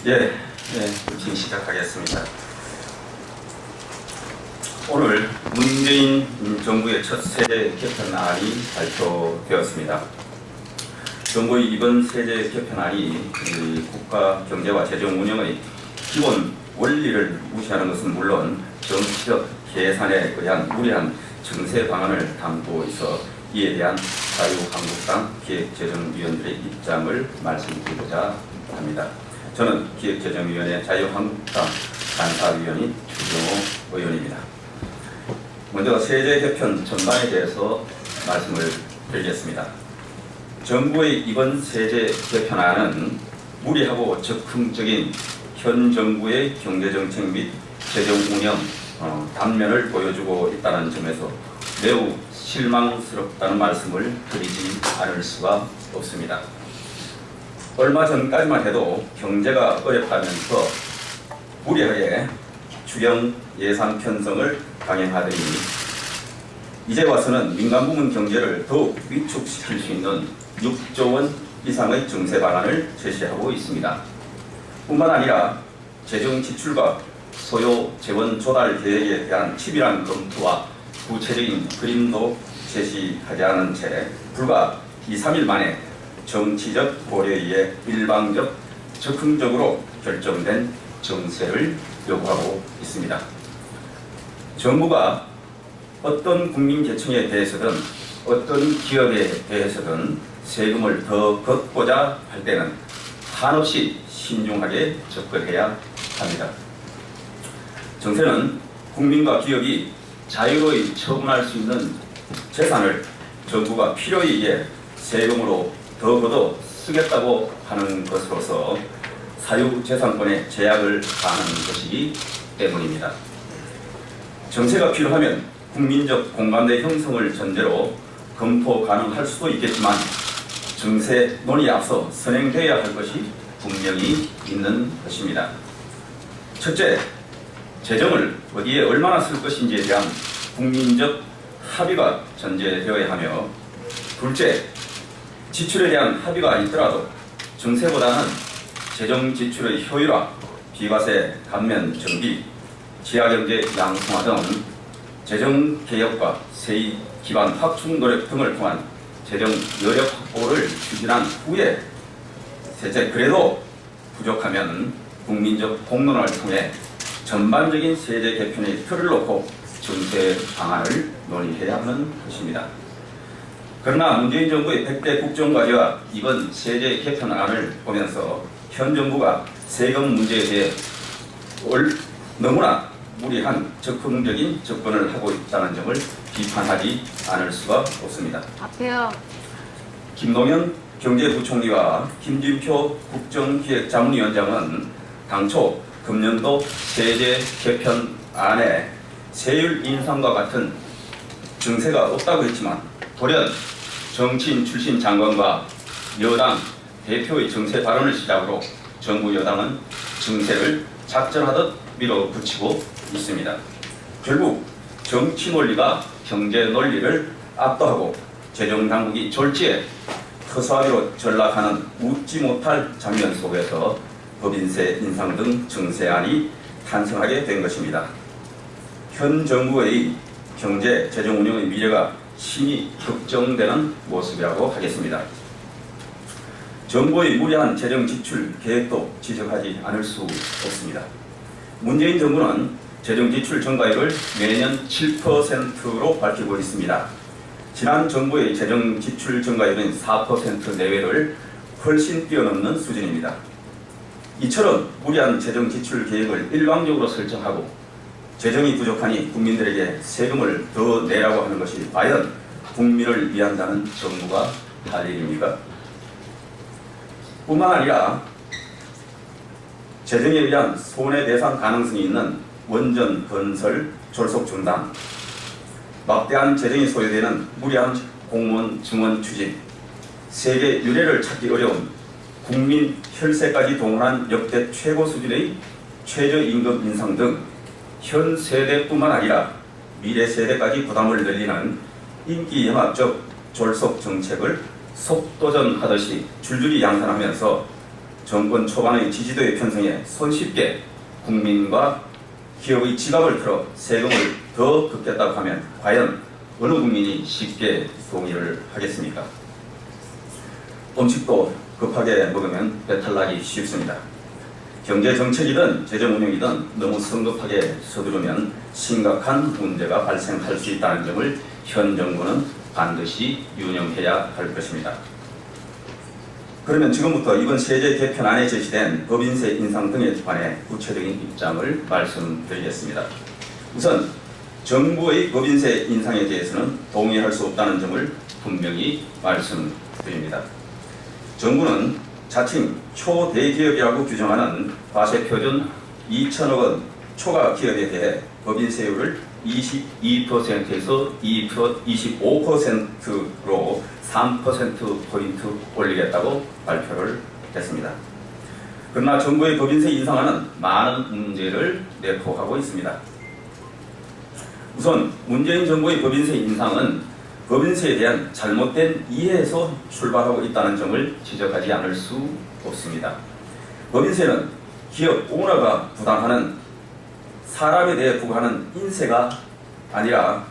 지금 시작하겠습니다. 오늘 문재인 정부의 첫 세제 개편안이 발표되었습니다. 정부의 이번 세제 개편안이 국가 경제와 재정 운영의 기본 원리를 무시하는 것은 물론 정치적 계산에 의한 무리한 정세 방안을 담고 있어 이에 대한 자유한국당 기획재정위원들의 입장을 말씀드리고자 합니다. 저는 기획재정위원회 자유한국당 간사위원인 추경호 의원입니다. 먼저 세제 개편 전반에 대해서 말씀을 드리겠습니다. 정부의 이번 세제 개편안은 무리하고 적극적인 현 정부의 경제정책 및 재정 운영 단면을 보여주고 있다는 점에서 매우 실망스럽다는 말씀을 드리지 않을 수가 없습니다. 얼마 전까지만 해도 경제가 어렵다면서 무리하게 추경 예산 편성을 강행하더니 이제 와서는 민간 부문 경제를 더욱 위축시킬 수 있는 6조 원 이상의 정세 방안을 제시하고 있습니다. 뿐만 아니라 재정 지출과 소요 재원 조달 계획에 대한 치밀한 검토와 구체적인 그림도 제시하지 않은 채 불과 2-3일 만에 정치적 고려에 의해 일방적 즉흥적으로 결정된 정세를 요구하고 있습니다. 정부가 어떤 국민 계층에 대해서든 어떤 기업에 대해서든 세금을 더 걷고자 할 때는 한없이 신중하게 접근해야 합니다. 정세는 국민과 기업이 자유로이 처분할 수 있는 재산을 정부가 필요에 의해 세금으로 더 걷어 쓰겠다고 하는 것으로서 사유재산권에 제약을 가하는 것이기 때문입니다. 정세가 필요하면 국민적 공감대 형성을 전제로 검토 가능할 수도 있겠지만 정세 논의에 앞서 선행되어야 할 것이 분명히 있는 것입니다. 첫째, 재정을 어디에 얼마나 쓸 것인지에 대한 국민적 합의가 전제되어야 하며, 둘째, 지출에 대한 합의가 있더라도 정세보다는 재정 지출의 효율화, 비과세 감면 정비, 지하경제 양성화 등 재정 개혁과 세의 기반 확충 노력 등을 통한 재정 여력 확보를 추진한 후에, 셋째, 그래도 부족하면 국민적 공론화를 통해 전반적인 세제 개편의 틀을 놓고 정세 방안을 논의해야 하는 것입니다. 그러나 문재인 정부의 100대 국정과제와 이번 세제 개편안을 보면서 현 정부가 세금 문제에 대해 너무나 무리한 적극적인 접근을 하고 있다는 점을 비판하지 않을 수가 없습니다. 앞에요. 김동연 경제부총리와 김진표 국정기획자문위원장은 당초 금년도 세제 개편안에 세율 인상과 같은 정세가 없다고 했지만 돌연 정치인 출신 장관과 여당 대표의 정세 발언을 시작으로 정부 여당은 정세를 작전하듯 밀어붙이고 있습니다. 결국 정치 논리가 경제 논리를 압도하고 재정당국이 졸지에 허수아비로 전락하는 웃지 못할 장면 속에서 법인세 인상 등 정세안이 탄생하게 된 것입니다. 현 정부의 경제 재정 운영의 미래가 심히 걱정되는 모습이라고 하겠습니다. 정부의 무리한 재정 지출 계획도 지적하지 않을 수 없습니다. 문재인 정부는 재정 지출 증가율을 매년 7%로 밝히고 있습니다. 지난 정부의 재정 지출 증가율은 4% 내외를 훨씬 뛰어넘는 수준입니다. 이처럼 무리한 재정 지출 계획을 일방적으로 설정하고 재정이 부족하니 국민들에게 세금을 더 내라고 하는 것이 과연 국민을 위한다는 정부가 할 일입니까? 뿐만 아니라 재정에 의한 손해배상 가능성이 있는 원전 건설 졸속 중단, 막대한 재정이 소요되는 무리한 공무원 증원 추진, 세계 유례를 찾기 어려운 국민 혈세까지 동원한 역대 최고 수준의 최저임금 인상 등 현 세대뿐만 아니라 미래 세대까지 부담을 늘리는 인기영합적 졸속 정책을 속도전하듯이 줄줄이 양산하면서 정권 초반의 지지도의 편성에 손쉽게 국민과 기업의 지갑을 털어 세금을 더 걷겠다고 하면 과연 어느 국민이 쉽게 동의를 하겠습니까? 음식도 급하게 먹으면 배탈 나기 쉽습니다. 경제정책이든 재정운용이든 너무 성급하게 서두르면 심각한 문제가 발생할 수 있다는 점을 현 정부는 반드시 유념해야 할 것입니다. 그러면 지금부터 이번 세제 개편안에 제시된 법인세 인상 등에 관해 구체적인 입장을 말씀드리겠습니다. 우선 정부의 법인세 인상에 대해서는 동의할 수 없다는 점을 분명히 말씀드립니다. 정부는 자칭 초대기업이라고 규정하는 과세표준 2천억 원 초과 기업에 대해 법인세율을 22%에서 25%로 3%포인트 올리겠다고 발표를 했습니다. 그러나 정부의 법인세 인상안은 많은 문제를 내포하고 있습니다. 우선 문재인 정부의 법인세 인상은 법인세에 대한 잘못된 이해에서 출발하고 있다는 점을 지적하지 않을 수 없습니다. 법인세는 기업 오너가 부담하는 사람에 대해 부과하는 인세가 아니라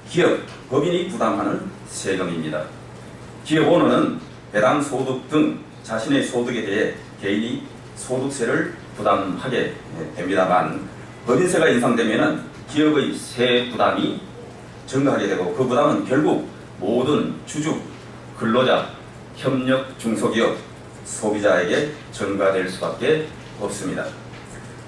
기업, 법인이 부담하는 세금입니다. 기업 오너는 배당 소득 등 자신의 소득에 대해 개인이 소득세를 부담하게 됩니다만 법인세가 인상되면 기업의 세 부담이 증가하게 되고 그 부담은 결국 모든 주주, 근로자, 협력 중소기업, 소비자에게 전가될 수밖에 없습니다.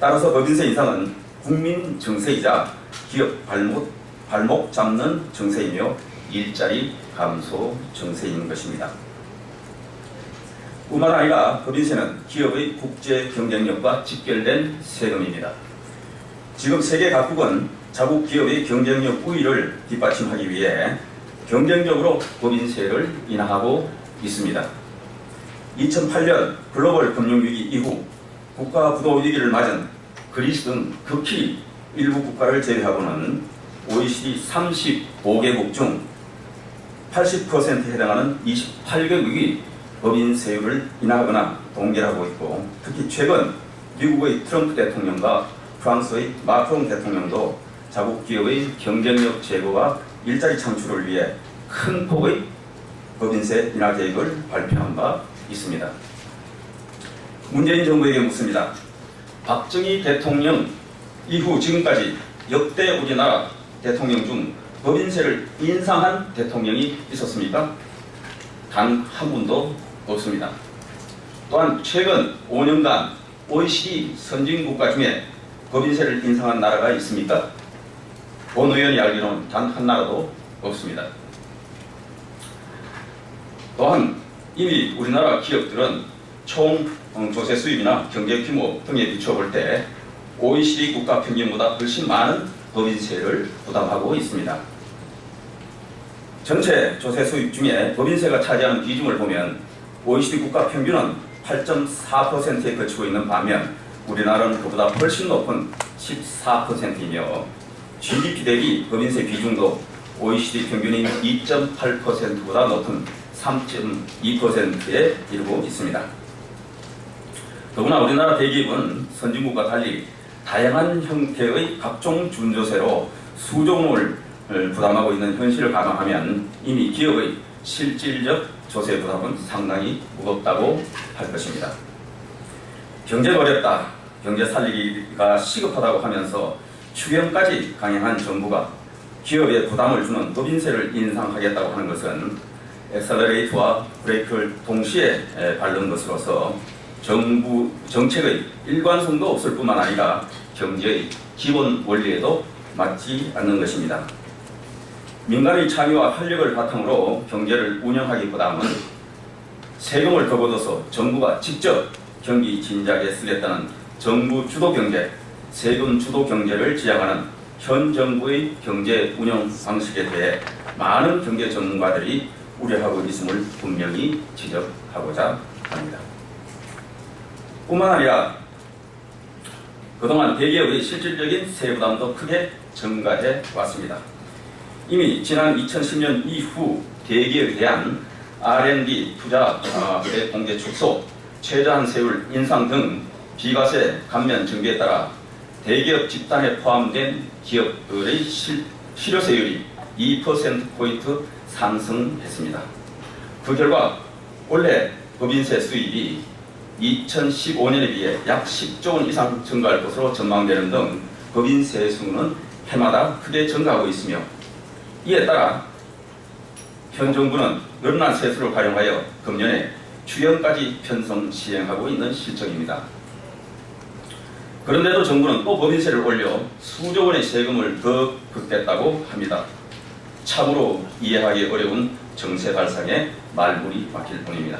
따라서 법인세 인상은 국민 정세이자 기업 발목 잡는 정세이며 일자리 감소 정세인 것입니다. 뿐만 아니라 법인세는 기업의 국제 경쟁력과 직결된 세금입니다. 지금 세계 각국은 자국 기업의 경쟁력 우위를 뒷받침하기 위해 경쟁적으로 법인세를 인하하고 있습니다. 2008년 글로벌 금융위기 이후 국가 부도 위기를 맞은 그리스 등 극히 일부 국가를 제외하고는 OECD 35개국 중 80%에 해당하는 28개국이 법인세율을 인하하거나 동결하고 있고 특히 최근 미국의 트럼프 대통령과 프랑스의 마크롱 대통령도 자국 기업의 경쟁력 제고와 일자리 창출을 위해 큰 폭의 법인세 인하 계획을 발표한 바 있습니다. 문재인 정부에게 묻습니다. 박정희 대통령 이후 지금까지 역대 우리나라 대통령 중 법인세를 인상한 대통령이 있었습니까? 단 한 분도 없습니다. 또한 최근 5년간 OECD 선진국가 중에 법인세를 인상한 나라가 있습니까? 본 의원이 알기로는 단 한 나라도 없습니다. 또한 이미 우리나라 기업들은 총 조세 수입이나 경제 규모 등에 비춰볼 때 OECD 국가 평균보다 훨씬 많은 법인세를 부담하고 있습니다. 전체 조세 수입 중에 법인세가 차지하는 비중을 보면 OECD 국가 평균은 8.4%에 그치고 있는 반면 우리나라는 그보다 훨씬 높은 14%이며 GDP 대비 법인세 비중도 OECD 평균인 2.8%보다 높은 3.2%에 이르고 있습니다. 더구나 우리나라 대기업은 선진국과 달리 다양한 형태의 각종 준조세로 수조원을 부담하고 있는 현실을 감안하면 이미 기업의 실질적 조세 부담은 상당히 무겁다고 할 것입니다. 경제가 어렵다, 경제 살리기가 시급하다고 하면서 추경까지 강행한 정부가 기업에 부담을 주는 법인세를 인상하겠다고 하는 것은 엑셀러레이터와 브레이크를 동시에 밟는 것으로서 정부 정책의 일관성도 없을 뿐만 아니라 경제의 기본 원리에도 맞지 않는 것입니다. 민간의 창의와 활력을 바탕으로 경제를 운영하기보다는 세금을 더 걷어서 정부가 직접 경기 진작에 쓰겠다는 정부 주도 경제, 세금 주도 경제를 지향하는 현 정부의 경제 운영 방식에 대해 많은 경제 전문가들이 우려하고 있음을 분명히 지적하고자 합니다. 뿐만 아니라 그동안 대기업의 실질적인 세부담도 크게 증가해 왔습니다. 이미 지난 2010년 이후 대기업에 대한 R&D 투자 공개 축소, 최저한세율 인상 등 비과세 감면 정비에 따라 대기업 집단에 포함된 기업들의 실효세율이 2%포인트 상승했습니다. 그 결과 올해 법인세 수입이 2015년에 비해 약 10조 원 이상 증가할 것으로 전망되는 등 법인세 수는 해마다 크게 증가하고 있으며, 이에 따라 현 정부는 늘어난 세수를 활용하여 금년에 추경까지 편성 시행하고 있는 실정입니다. 그런데도 정부는 또 법인세를 올려 수조 원의 세금을 더 걷겠다고 합니다. 참으로 이해하기 어려운 정세 발상에 말문이 막힐 뿐입니다.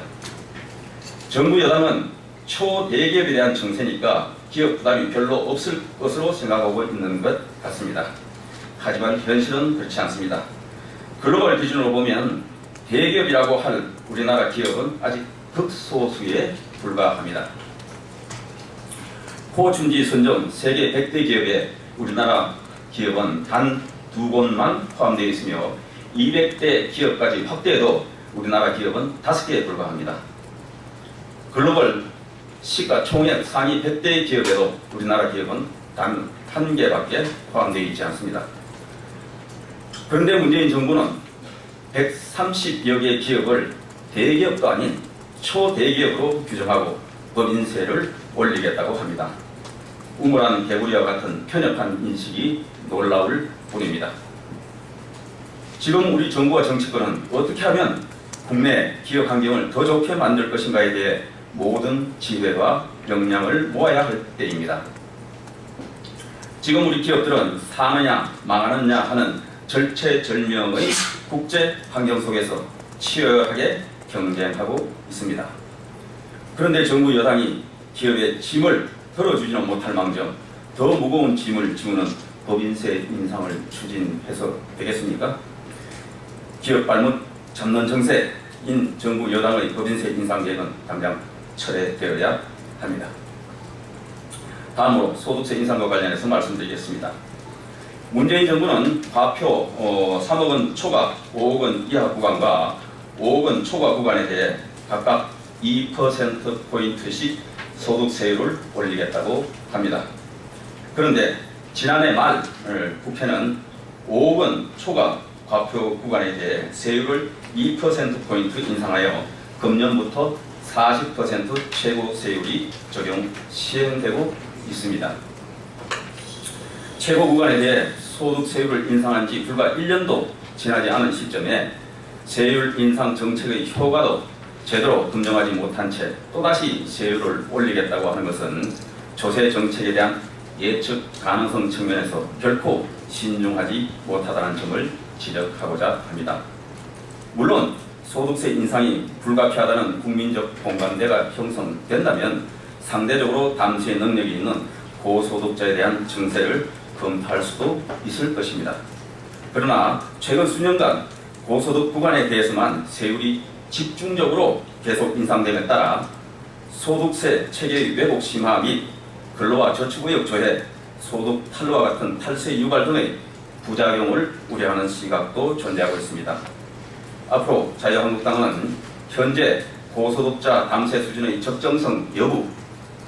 정부 여당은 초대기업에 대한 정세니까 기업 부담이 별로 없을 것으로 생각하고 있는 것 같습니다. 하지만 현실은 그렇지 않습니다. 글로벌 기준으로 보면 대기업이라고 할 우리나라 기업은 아직 극소수에 불과합니다. 호춘지 선정 세계 100대 기업에 우리나라 기업은 단 2곳만 포함되어 있으며 200대 기업까지 확대해도 우리나라 기업은 5개에 불과합니다. 글로벌 시가총액 상위 100대 기업에도 우리나라 기업은 단 1개밖에 포함되어 있지 않습니다. 그런데 문재인 정부는 130여 개의 기업을 대기업도 아닌 초대기업으로 규정하고 법인세를 올리겠다고 합니다. 우물안 개구리와 같은 편협한 인식이 놀라울 뿐입니다. 지금 우리 정부와 정치권은 어떻게 하면 국내 기업 환경을 더 좋게 만들 것인가에 대해 모든 지혜와 역량을 모아야 할 때입니다. 지금 우리 기업들은 사느냐 망하느냐 하는 절체절명의 국제 환경 속에서 치열하게 경쟁하고 있습니다. 그런데 정부 여당이 기업의 짐을 덜어주지는 못할 망정 더 무거운 짐을 지우는 법인세 인상을 추진해서 되겠습니까? 기업 발목 잡는 정세인 정부 여당의 법인세 인상 계획은 당장 철회되어야 합니다. 다음으로 소득세 인상과 관련해서 말씀드리겠습니다. 문재인 정부는 과표 3억 원 초과, 5억 원 이하 구간과 5억 원 초과 구간에 대해 각각 2%포인트씩 소득세율을 올리겠다고 합니다. 그런데 지난해 말 국회는 5억 원 초과 과표 구간에 대해 세율을 2%포인트 인상하여 금년부터 40% 최고 세율이 적용 시행되고 있습니다. 최고 구간에 대해 소득세율을 인상한 지 불과 1년도 지나지 않은 시점에 세율 인상 정책의 효과도 제대로 검증하지 못한 채 또다시 세율을 올리겠다고 하는 것은 조세 정책에 대한 예측 가능성 측면에서 결코 신중하지 못하다는 점을 지적하고자 합니다. 물론 소득세 인상이 불가피하다는 국민적 공감대가 형성된다면 상대적으로 담수의 능력이 있는 고소득자에 대한 정세를 검토할 수도 있을 것입니다. 그러나 최근 수년간 고소득 구간에 대해서만 세율이 집중적으로 계속 인상됨에 따라 소득세 체계의 왜곡 심화 및 근로와 저축의욕 저해, 소득 탈루와 같은 탈세 유발 등의 부작용을 우려하는 시각도 존재하고 있습니다. 앞으로 자유한국당은 현재 고소득자 담세 수준의 적정성 여부,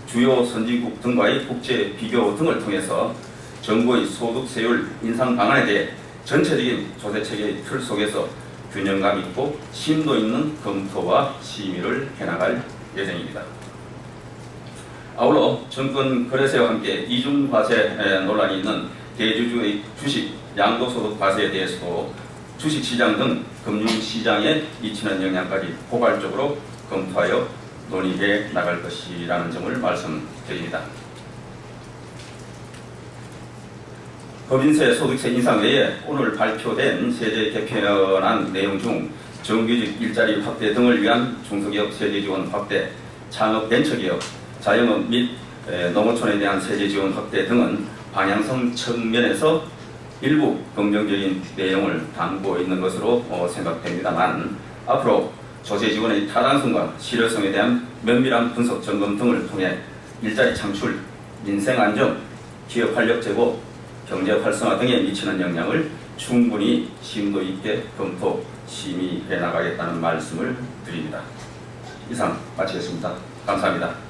주요 선진국 등과의 국제 비교 등을 통해서 정부의 소득세율 인상 방안에 대해 전체적인 조세체계의 틀 속에서 균형감 있고 심도 있는 검토와 심의를 해나갈 예정입니다. 아울러 정권 거래세와 함께 이중과세 논란이 있는 대주주의 주식 양도소득 과세에 대해서도 주식시장 등 금융시장에 미치는 영향까지 포괄적으로 검토하여 논의해 나갈 것이라는 점을 말씀드립니다. 법인세 소득세 인상 외에 오늘 발표된 세제 개편안 내용 중 정규직 일자리 확대 등을 위한 중소기업 세제 지원 확대, 창업 벤처기업, 자영업 및 농어촌에 대한 세제 지원 확대 등은 방향성 측면에서 일부 긍정적인 내용을 담고 있는 것으로 생각됩니다만, 앞으로 조세 지원의 타당성과 실효성에 대한 면밀한 분석 점검 등을 통해 일자리 창출, 민생 안정, 기업 활력 제고, 경제 활성화 등에 미치는 영향을 충분히 심도 있게 검토, 심의해 나가겠다는 말씀을 드립니다. 이상 마치겠습니다. 감사합니다.